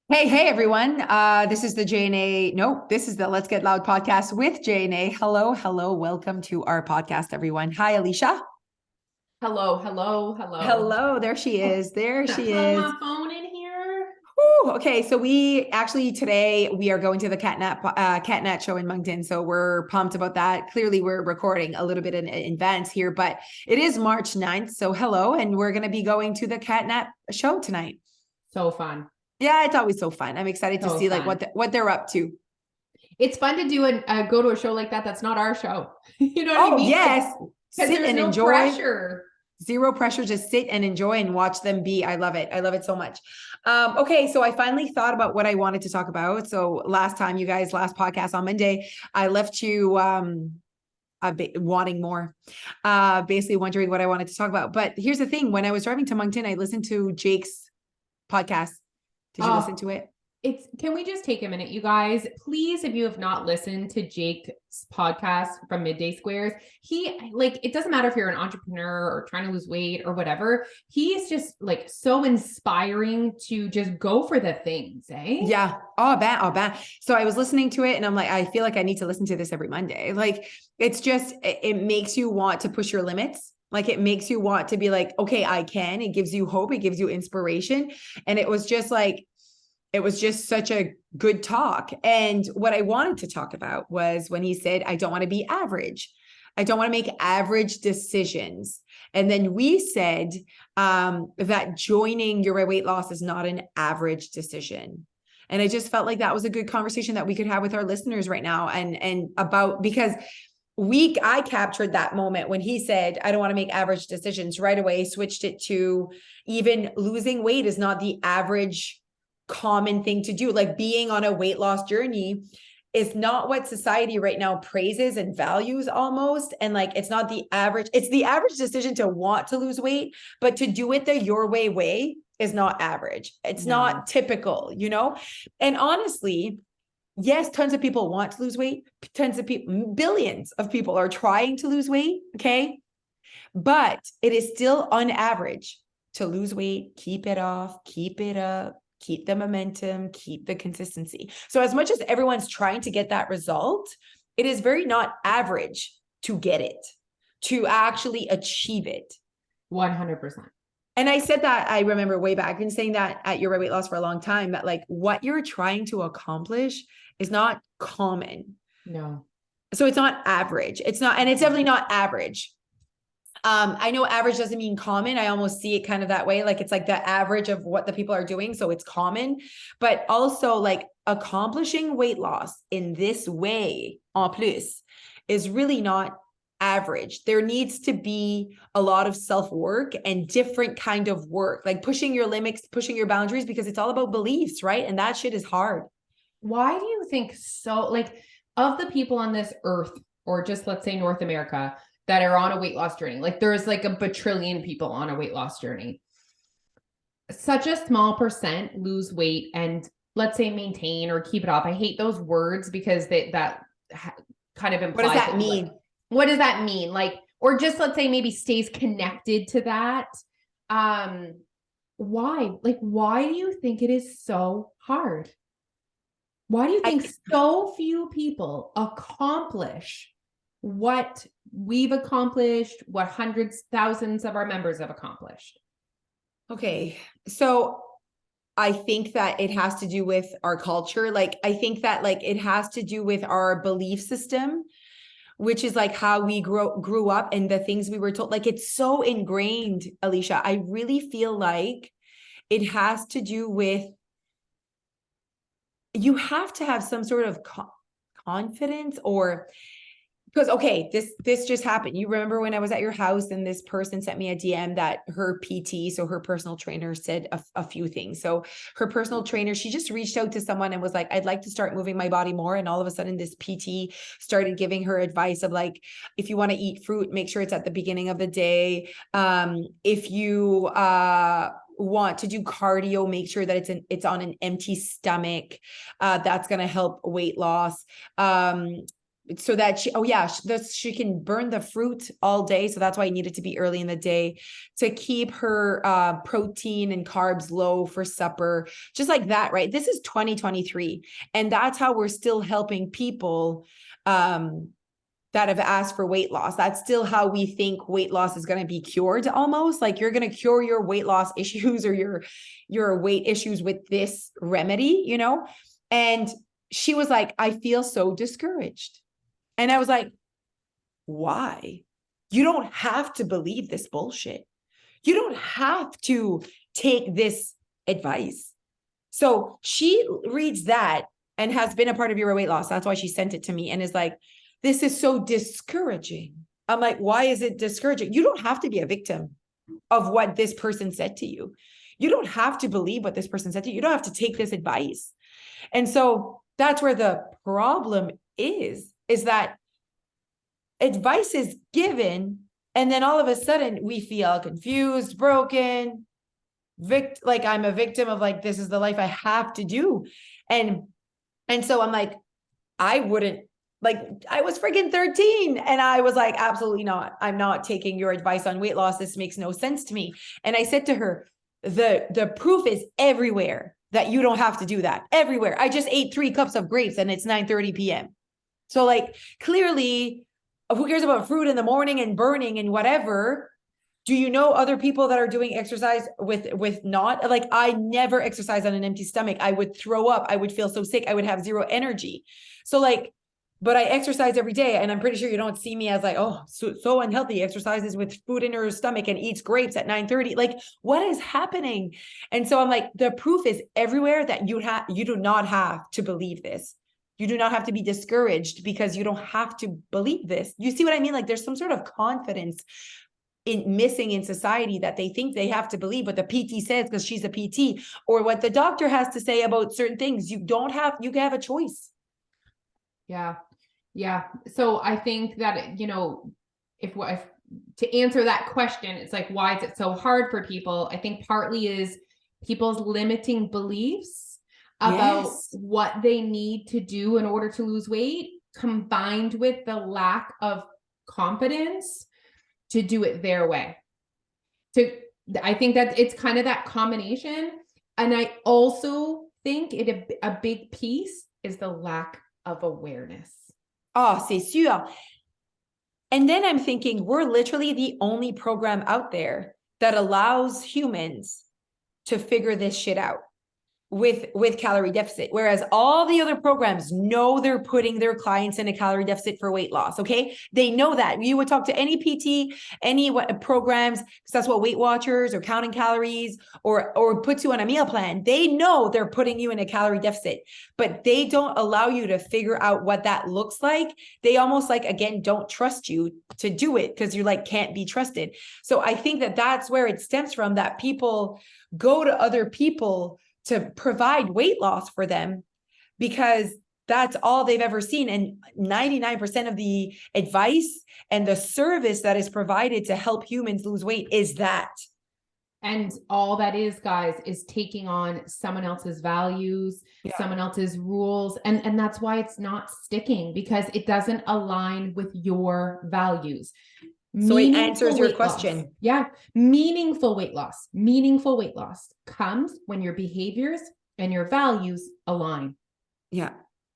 Hey everyone. This is the J&A. No, this is the Let's Get Loud podcast with J&A. Hello. Welcome to our podcast, everyone. Hi, Alicia. Hello. Hello. There she Oh, is. There can I she plug is. my phone in here? Whew. Okay, so we actually today we are going to the Catnat show in Moncton. So we're pumped about that. Clearly, we're recording a little bit in advance here, but it is March 9th. So hello, and we're going to be going to the Catnat show tonight. So fun. Yeah, it's always so fun. I'm excited to So see like fun. what they're up to. It's fun to do go to a show like that. That's not our show. You know what I Oh, mean? Like, yes. because Sit there's and no enjoy. pressure. Zero pressure. Just sit and enjoy and watch them be. I love it. I love it so much. Okay. So I finally thought about what I wanted to talk about. So last time, you guys, last podcast on Monday, I left you wanting more, basically wondering what I wanted to talk about. But here's the thing. When I was driving to Moncton, I listened to Jake's podcast. Did you listen Oh, to it? can we just take a minute, you guys? Please, if you have not listened to Jake's podcast from Midday Squares, it doesn't matter if you're an entrepreneur or trying to lose weight or whatever. He's just like so inspiring to just go for the things, eh? Yeah. Oh, bad. So I was listening to it and I'm like, I feel like I need to listen to this every Monday. Like, it's just, it makes you want to push your limits. Like, it makes you want to be like, okay, I can. It gives you hope. It gives you inspiration. And it was just such a good talk. And what I wanted to talk about was when he said, I don't want to be average. I don't want to make average decisions. And then we said that joining your weight loss is not an average decision. And I just felt like that was a good conversation that we could have with our listeners right now and about, because I captured that moment when he said, I don't want to make average decisions, right away, switched it to even losing weight is not the average common thing to do. Like, being on a weight loss journey is not what society right now praises and values almost. And like, it's not the average, it's the average decision to want to lose weight, but to do it the your way is not average. It's No. not typical, you know? And honestly, yes, tons of people want to lose weight. Tons of people, billions of people are trying to lose weight. Okay. But it is still on average to lose weight, keep it off, keep it up, keep the momentum, keep the consistency. So as much as everyone's trying to get that result, it is very not average to get it, to actually achieve it. 100%. And I said that, I remember way back, I've been saying that at Your Weight Loss for a long time, that like what you're trying to accomplish is not common. No. So it's not average. It's not, and it's definitely not average. I know average doesn't mean common. I almost see it kind of that way. Like, it's like the average of what the people are doing. So it's common, but also like accomplishing weight loss in this way en plus is really not average. There needs to be a lot of self-work and different kind of work, like pushing your limits, pushing your boundaries, because it's all about beliefs, right? And that shit is hard. Why do you think so? Like, of the people on this earth, or just let's say North America, that are on a weight loss journey, like there's like a bajillion people on a weight loss journey. Such a small percent lose weight and, let's say, maintain or keep it off. I hate those words because that kind of What does implies that that, mean? what does that mean? Like, or just let's say maybe stays connected to that. Why? Like, why do you think it is so hard? Why do you think so few people accomplish what we've accomplished, what hundreds, thousands of our members have accomplished? Okay. So I think that it has to do with our culture. Like, I think that like it has to do with our belief system, which is like how we grew up and the things we were told. Like, it's so ingrained, Alicia. I really feel like it has to do with, you have to have some sort of confidence, or because, okay, this just happened. You remember when I was at your house and this person sent me a DM that her PT, so her personal trainer, said a few things. So her personal trainer, she just reached out to someone and was like, I'd like to start moving my body more. And all of a sudden this PT started giving her advice of like, if you want to eat fruit, make sure it's at the beginning of the day. If you want to do cardio, make sure that it's on an empty stomach. That's going to help weight loss. so that she, oh yeah, she can burn the fruit all day. So that's why I need it to be early in the day to keep her protein and carbs low for supper, just like that, right? This is 2023. And that's how we're still helping people that have asked for weight loss. That's still how we think weight loss is going to be cured, almost like you're going to cure your weight loss issues or your weight issues with this remedy, you know? And she was like, I feel so discouraged. And I was like, why? You don't have to believe this bullshit. You don't have to take this advice. So she reads that and has been a part of your weight loss. That's why she sent it to me and is like, this is so discouraging. I'm like, why is it discouraging? You don't have to be a victim of what this person said to you. You don't have to believe what this person said to you. You don't have to take this advice. And so that's where the problem is that advice is given, and then all of a sudden we feel confused, broken, like I'm a victim of like, this is the life I have to do. And so I'm like, I wouldn't, like, I was freaking 13 and I was like, absolutely not. I'm not taking your advice on weight loss. This makes no sense to me. And I said to her, the proof is everywhere that you don't have to do that. Everywhere. I just ate 3 cups of grapes and it's 9:30 p.m. So like, clearly, who cares about fruit in the morning and burning and whatever? Do you know other people that are doing exercise with not, like, I never exercise on an empty stomach. I would throw up. I would feel so sick. I would have zero energy. So like, but I exercise every day. And I'm pretty sure you don't see me as like, oh, so unhealthy, exercises with food in her stomach and eats grapes at 9:30. Like, what is happening? And so I'm like, the proof is everywhere that you do not have to believe this. You do not have to be discouraged because you don't have to believe this. You see what I mean? Like, there's some sort of confidence missing in society that they think they have to believe what the PT says because she's a PT, or what the doctor has to say about certain things. You have a choice. Yeah. Yeah. So I think that, if to answer that question, it's like, why is it so hard for people? I think partly is people's limiting beliefs about what they need to do in order to lose weight, combined with the lack of confidence to do it their way. I think that it's kind of that combination. And I also think a big piece is the lack of awareness. Oh, c'est sûr. And then I'm thinking, we're literally the only program out there that allows humans to figure this shit out with calorie deficit, whereas all the other programs know they're putting their clients in a calorie deficit for weight loss. Okay, they know that. You would talk to any PT, any programs, because that's what Weight Watchers or Counting Calories or puts you on a meal plan. They know they're putting you in a calorie deficit, but they don't allow you to figure out what that looks like. They almost like, again, don't trust you to do it because you're like, can't be trusted. So I think that that's where it stems from, that people go to other people to provide weight loss for them because that's all they've ever seen. And 99% of the advice and the service that is provided to help humans lose weight is that. And all that is, guys, is taking on someone else's values, someone else's rules. And that's why it's not sticking, because it doesn't align with your values. So it answers your question. Loss. Yeah. Meaningful weight loss comes when your behaviors and your values align. Yeah.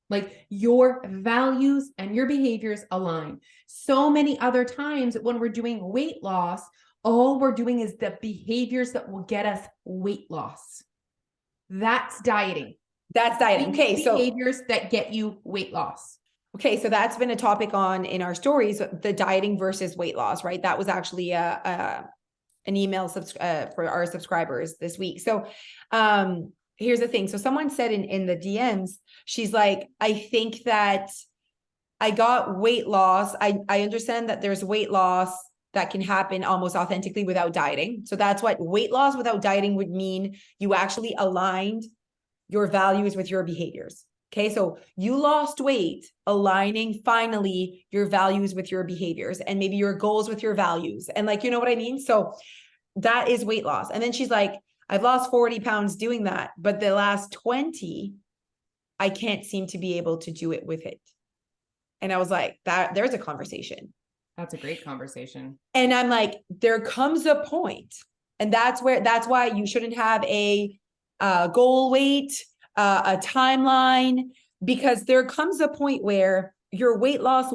Like your values and your behaviors align. So many other times when we're doing weight loss, all we're doing is the behaviors that will get us weight loss. That's dieting. Okay. So behaviors that get you weight loss. Okay, so that's been a topic in our stories, the dieting versus weight loss, right? That was actually an email for our subscribers this week. So here's the thing. So someone said in the DMs, she's like, I think that I got weight loss. I understand that there's weight loss that can happen almost authentically without dieting. So that's what weight loss without dieting would mean. You actually aligned your values with your behaviors. Okay, so you lost weight, aligning finally your values with your behaviors and maybe your goals with your values. And like, you know what I mean? So that is weight loss. And then she's like, I've lost 40 pounds doing that, but the last 20, I can't seem to be able to do it with it. And I was like, there's a conversation. That's a great conversation. And I'm like, there comes a point, and that's why you shouldn't have a goal weight, a timeline, because there comes a point where your weight loss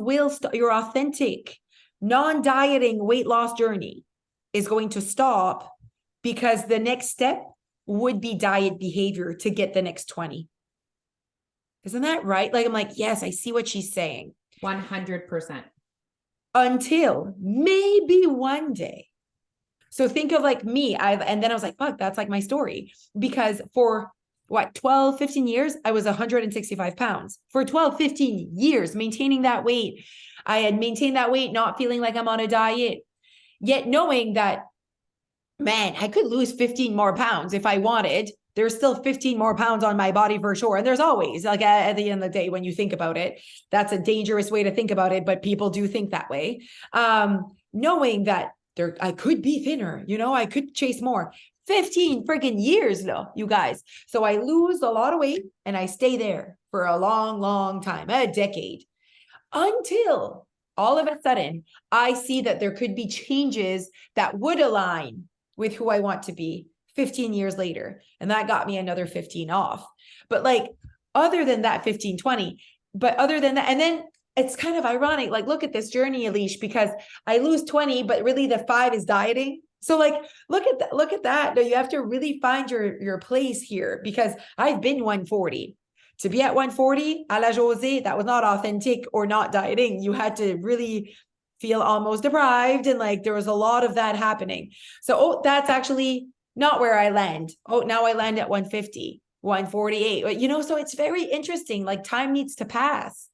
your authentic, non-dieting weight loss journey is going to stop, because the next step would be diet behavior to get the next 20. Isn't that right? Like, I'm like, yes, I see what she's saying. 100%. Until maybe one day. So think of like me, and then I was like, fuck, that's like my story. Because for 12, 15 years, I was 165 pounds. For 12, 15 years, maintaining that weight. I had maintained that weight, not feeling like I'm on a diet, yet knowing that, man, I could lose 15 more pounds if I wanted. There's still 15 more pounds on my body for sure. And there's always, like, at the end of the day, when you think about it, that's a dangerous way to think about it, but people do think that way. Knowing that I could be thinner, I could chase more. 15 freaking years though, you guys. So I lose a lot of weight and I stay there for a long, long time, a decade, until all of a sudden I see that there could be changes that would align with who I want to be 15 years later. And that got me another 15 off. But like, other than that 15, 20, but other than that, and then it's kind of ironic, like, look at this journey, Alicia, because I lose 20, but really the 5 is dieting. So like, look at that. No, you have to really find your place here, because I've been 140. To be at 140, a la Josee, that was not authentic or not dieting. You had to really feel almost deprived. And like, there was a lot of that happening. So, that's actually not where I land. Now I land at 150, 148. So it's very interesting. Like, time needs to pass.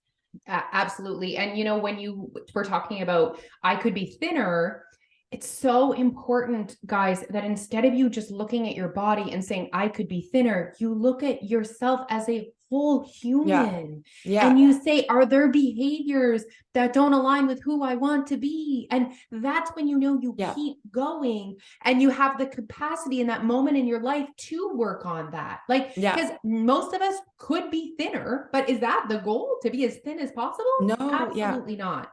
Absolutely. And when you were talking about, I could be thinner, it's so important, guys, that instead of you just looking at your body and saying, I could be thinner, you look at yourself as a full human. Yeah. And you say, are there behaviors that don't align with who I want to be? And that's when you keep going, and you have the capacity in that moment in your life to work on that. Like, because most of us could be thinner, but is that the goal, to be as thin as possible? No, absolutely not.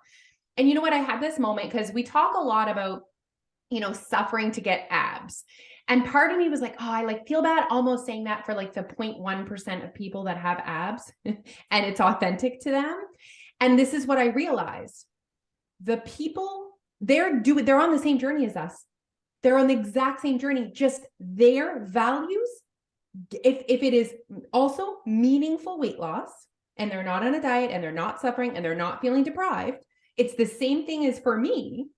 And you know what? I had this moment because we talk a lot about, suffering to get abs. And part of me was like, oh, I feel bad almost saying that for like the 0.1% of people that have abs and it's authentic to them. And this is what I realized. The people, they're on the same journey as us. They're on the exact same journey, just their values. If it is also meaningful weight loss, and they're not on a diet, and they're not suffering, and they're not feeling deprived, it's the same thing as for me,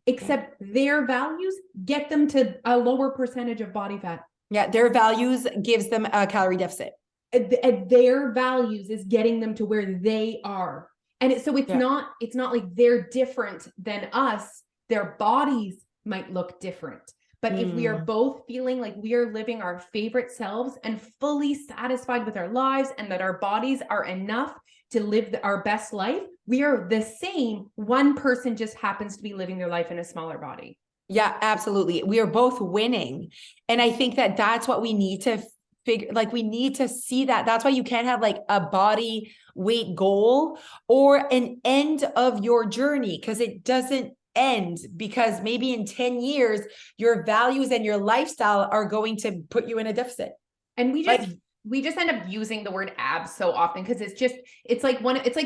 except their values get them to a lower percentage of body fat. Yeah, their values gives them a calorie deficit. Their values is getting them to where they are. And it's not like they're different than us. Their bodies might look different. But if we are both feeling like we are living our favorite selves and fully satisfied with our lives, and that our bodies are enough to live our best life, we are the same. One person just happens to be living their life in a smaller body. Yeah, absolutely. We are both winning. And I think that that's what we need to figure. Like, we need to see that. That's why you can't have like a body weight goal or an end of your journey, because it doesn't end, because maybe in 10 years, your values and your lifestyle are going to put you in a deficit. And we just end up using the word abs so often, because it's like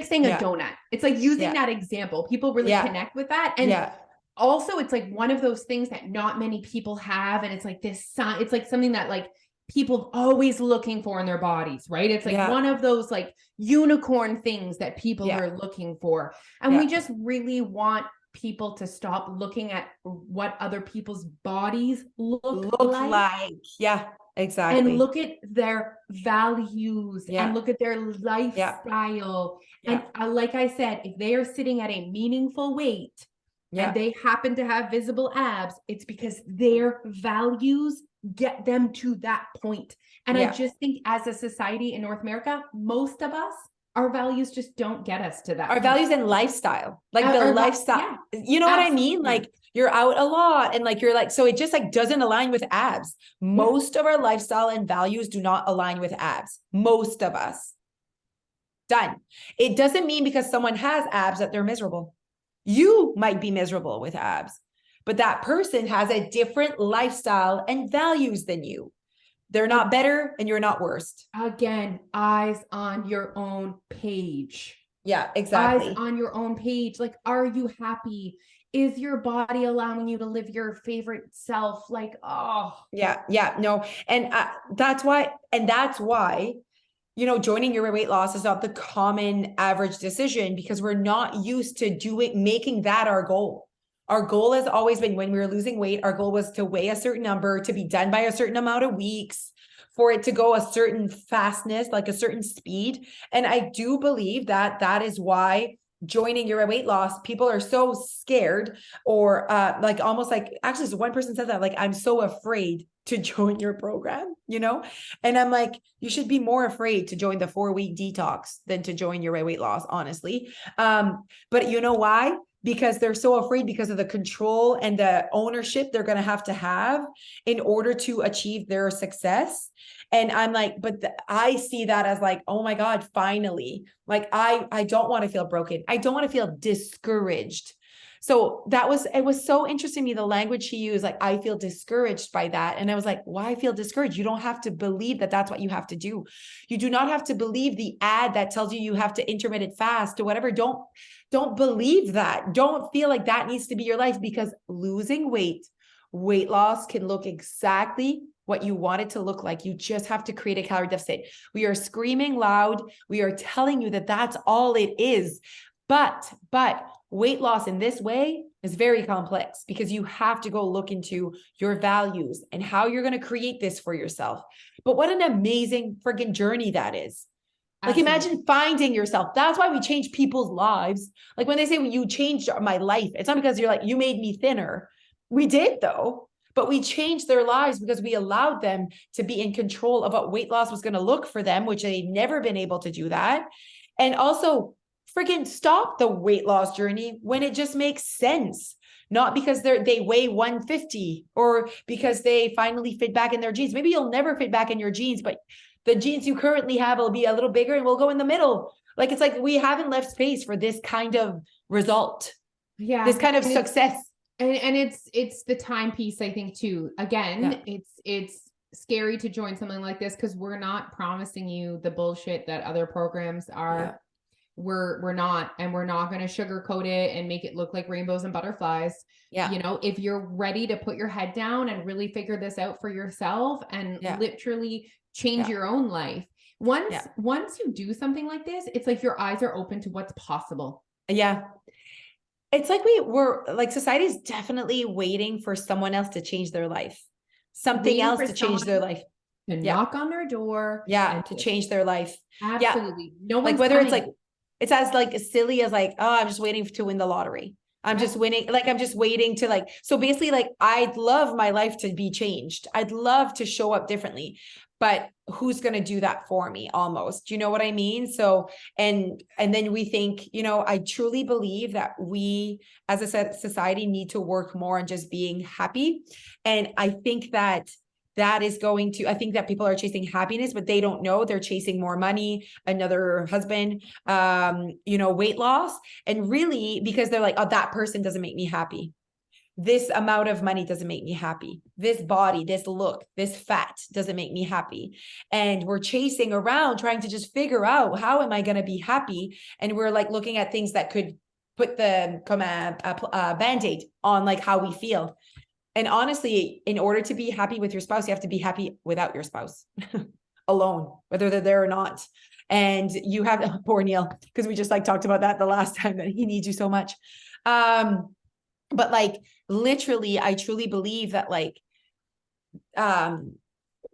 saying a donut. It's like using that example. People really connect with that. And also it's like one of those things that not many people have. And it's like it's like something that like people always looking for in their bodies, right? It's like one of those like unicorn things that people are looking for. And we just really want people to stop looking at what other people's bodies look like. Yeah, exactly. And look at their values and look at their lifestyle. And like I said, if they are sitting at a meaningful weight and they happen to have visible abs, it's because their values get them to that point. And I just think as a society in North America, most of us, our values just don't get us to that. Our values and lifestyle, like the lifestyle, you know what I mean? Like, you're out a lot and like, you're like, so it just like doesn't align with abs. Most of our lifestyle and values do not align with abs. Most of us. Done. It doesn't mean because someone has abs that they're miserable. You might be miserable with abs, but that person has a different lifestyle and values than you. They're not better and you're not worse. Again, eyes on your own page. Yeah, exactly. Eyes on your own page. Like, are you happy? Is your body allowing you to live your favorite self? Like, oh. Yeah, no. And that's why, joining your weight loss is not the common average decision, because we're not used to making that our goal. Our goal has always been, when we were losing weight, our goal was to weigh a certain number, to be done by a certain amount of weeks, for it to go a certain fastness, like a certain speed. And I do believe that that is why joining your weight loss, people are so scared, or like almost like, actually, so one person said that, like, I'm so afraid to join your program, and I'm like, you should be more afraid to join the 4-week detox than to join your weight loss, honestly. But you know why? Because they're so afraid, because of the control and the ownership they're going to have in order to achieve their success. And I'm like, but I see that as like, oh my God, finally, like, I don't want to feel broken. I don't want to feel discouraged. So it was so interesting to me, the language she used, like, I feel discouraged by that. And I was like, why feel discouraged? You don't have to believe that that's what you have to do. You do not have to believe the ad that tells you have to intermittent fast or whatever. Don't believe that. Don't feel like that needs to be your life, because losing weight loss can look exactly what you want it to look like. You just have to create a calorie deficit. We are screaming loud. We are telling you that that's all it is. But weight loss in this way is very complex, because you have to go look into your values and how you're going to create this for yourself. But what an amazing freaking journey that is. Like, imagine finding yourself. That's why we change people's lives. Like, when they say, well, you changed my life, it's not because you're like, you made me thinner. We did, though. But we changed their lives because we allowed them to be in control of what weight loss was going to look for them, which they'd never been able to do that. And also, freaking stop the weight loss journey when it just makes sense. Not because they weigh 150, or because they finally fit back in their jeans. Maybe you'll never fit back in your jeans, but the jeans you currently have will be a little bigger and will go in the middle. Like, it's like, we haven't left space for this kind of result. Yeah. This kind of success. And it's the timepiece, I think, too. Again, it's scary to join something like this, because we're not promising you the bullshit that other programs are. Yeah. We're not, and we're not going to sugarcoat it and make it look like rainbows and butterflies. Yeah. If you're ready to put your head down and really figure this out for yourself and literally change your own life. Once you do something like this, it's like your eyes are open to what's possible. Yeah. It's like we're like, society's definitely waiting for someone else to change their life. Something else to change their life. To knock on their door. Yeah. To change their life. Absolutely. No one's like, whether coming. It's like, it's as like silly as like, oh, I'm just waiting to win the lottery. I'm just waiting. Like, I'm just waiting to like, so basically, like, I'd love my life to be changed. I'd love to show up differently, but who's going to do that for me, almost? You know what I mean? So, and then we think, I truly believe that we as a society need to work more on just being happy. And I think that I think that people are chasing happiness, but they don't know they're chasing more money, another husband, weight loss. And really, because they're like, oh, that person doesn't make me happy. This amount of money doesn't make me happy. This body, this look, this fat doesn't make me happy. And we're chasing around trying to just figure out, how am I going to be happy? And we're like looking at things that could put the Band-Aid on like how we feel. And honestly, in order to be happy with your spouse, you have to be happy without your spouse alone, whether they're there or not. And you have, poor Neil, because we just like talked about that the last time, that he needs you so much. But like, literally, I truly believe that like,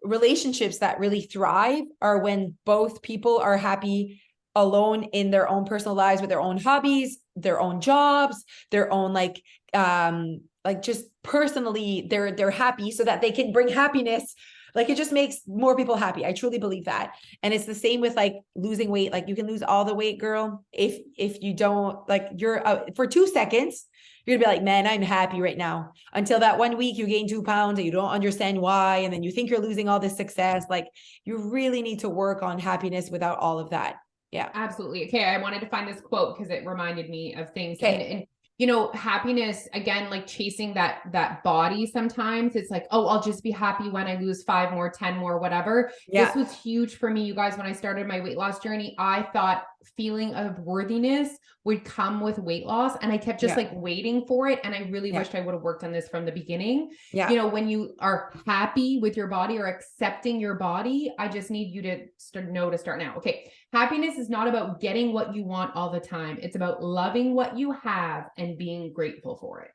relationships that really thrive are when both people are happy alone in their own personal lives, with their own hobbies, their own jobs, their own like just personally, they're happy, so that they can bring happiness. Like, it just makes more people happy. I truly believe that. And it's the same with like losing weight. Like, you can lose all the weight, girl, if you don't, like, you're for 2 seconds, you're gonna be like, man, I'm happy right now. Until that 1 week you gain 2 pounds and you don't understand why. And then you think you're losing all this success. Like, you really need to work on happiness without all of that. Yeah. Absolutely. Okay. I wanted to find this quote because it reminded me of things. Okay. And you know, happiness, again, like chasing that body, sometimes it's like, oh, I'll just be happy when I lose 5 more, 10 more, whatever. Yeah. This was huge for me, you guys. When I started my weight loss journey, I thought feeling of worthiness would come with weight loss. And I kept just like waiting for it. And I really wished I would have worked on this from the beginning. Yeah. You know, when you are happy with your body or accepting your body, I just need you to know to start now. Okay. Happiness is not about getting what you want all the time. It's about loving what you have and being grateful for it.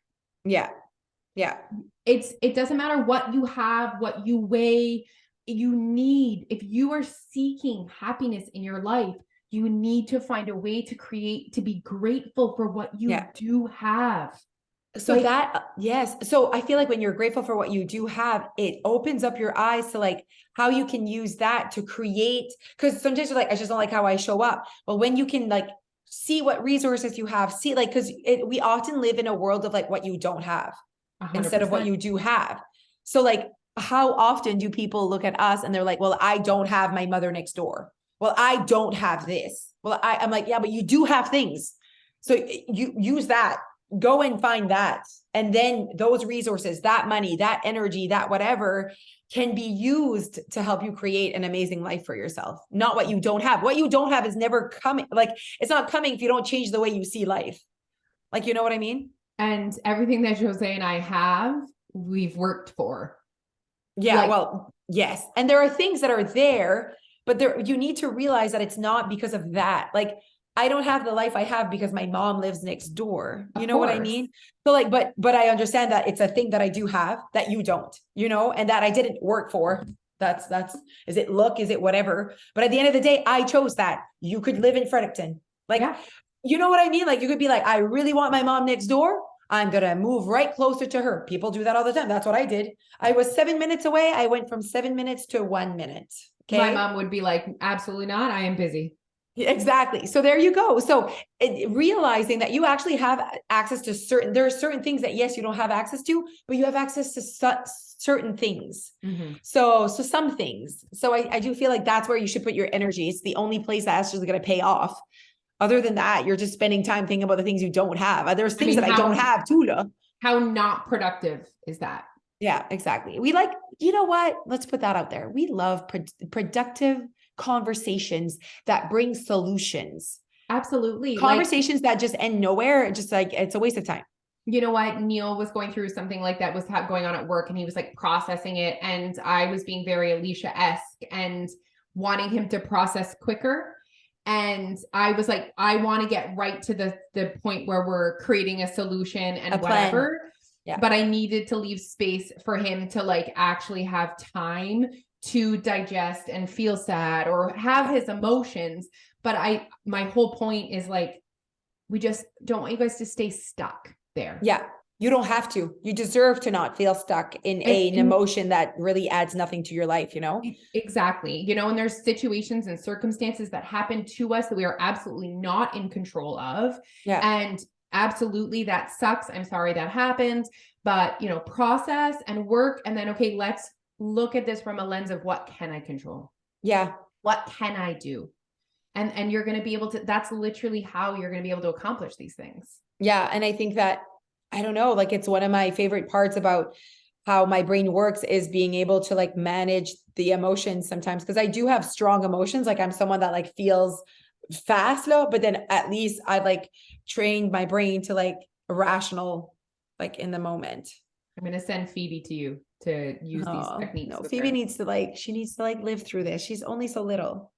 Yeah. Yeah. It doesn't matter what you have, what you weigh, you need, if you are seeking happiness in your life, you need to find a way to be grateful for what you do have. So yes. So I feel like when you're grateful for what you do have, it opens up your eyes to like how you can use that to create. Because sometimes you're like, I just don't like how I show up. But when you can like see what resources you have, see like, because we often live in a world of like what you don't have 100%. Instead of what you do have. So like, how often do people look at us and they're like, well, I don't have my mother next door. Well, I don't have this. Well, I'm like, yeah, but you do have things. So you use that. Go and find that. And then those resources, that money, that energy, that whatever can be used to help you create an amazing life for yourself. Not what you don't have. What you don't have is never coming. Like it's not coming if you don't change the way you see life. Like, you know what I mean? And everything that Josee and I have, we've worked for. Yeah. Like, well, yes. And there are things that are there, but you need to realize that it's not because of that. Like, I don't have the life I have because my mom lives next door. You know what I mean? So like, but I understand that it's a thing that I do have that you don't, you know, and that I didn't work for. That's, is it look, is it whatever? But at the end of the day, I chose that. You could live in Fredericton. Like, you know what I mean? Like you could be like, I really want my mom next door. I'm going to move right closer to her. People do that all the time. That's what I did. I was 7 minutes away. I went from 7 minutes to 1 minute. Okay. My mom would be like, absolutely not. I am busy. Exactly. So there you go. So realizing that you actually have access to there are certain things that, yes, you don't have access to, but you have access to certain things. Mm-hmm. So some things. So I do feel like that's where you should put your energy. It's the only place that's actually going to pay off. Other than that, you're just spending time thinking about the things you don't have. There's things that I don't have too. How not productive is that? Yeah, exactly. We like, you know what? Let's put that out there. We love productive conversations that bring solutions. Absolutely. Conversations that just end nowhere. Just like, it's a waste of time. You know what? Neil was going through something like that was going on at work and he was like processing it. And I was being very Alicia-esque and wanting him to process quicker. And I was like, I want to get right to the point where we're creating a solution and whatever. Yeah. But I needed to leave space for him to like actually have time to digest and feel sad or have his emotions. But my whole point is like, we just don't want you guys to stay stuck there. Yeah. You don't have to. You deserve to not feel stuck in an emotion that really adds nothing to your life, you know? Exactly. You know, and there's situations and circumstances that happen to us that we are absolutely not in control of. Yeah. And absolutely that sucks. I'm sorry that happened, but you know, process and work. And then, okay, let's look at this from a lens of what can I control? Yeah. What can I do? And you're going to be able to, that's literally how you're going to be able to accomplish these things. Yeah. And I think that, I don't know, like it's one of my favorite parts about how my brain works is being able to like manage the emotions sometimes. Cause I do have strong emotions. Like I'm someone that like feels fast, but then at least I've like trained my brain to like rational, like in the moment. I'm going to send Phoebe to you to use these techniques. No, Phoebe needs to like, she needs to like live through this. She's only so little.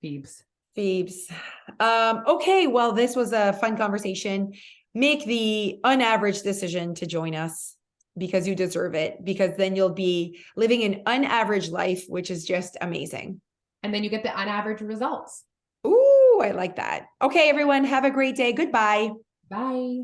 Phoebes. Okay. Well, this was a fun conversation. Make the unaverage decision to join us because you deserve it, because then you'll be living an unaverage life, which is just amazing. And then you get the unaverage results. Ooh, I like that. Okay, everyone, have a great day. Goodbye. Bye.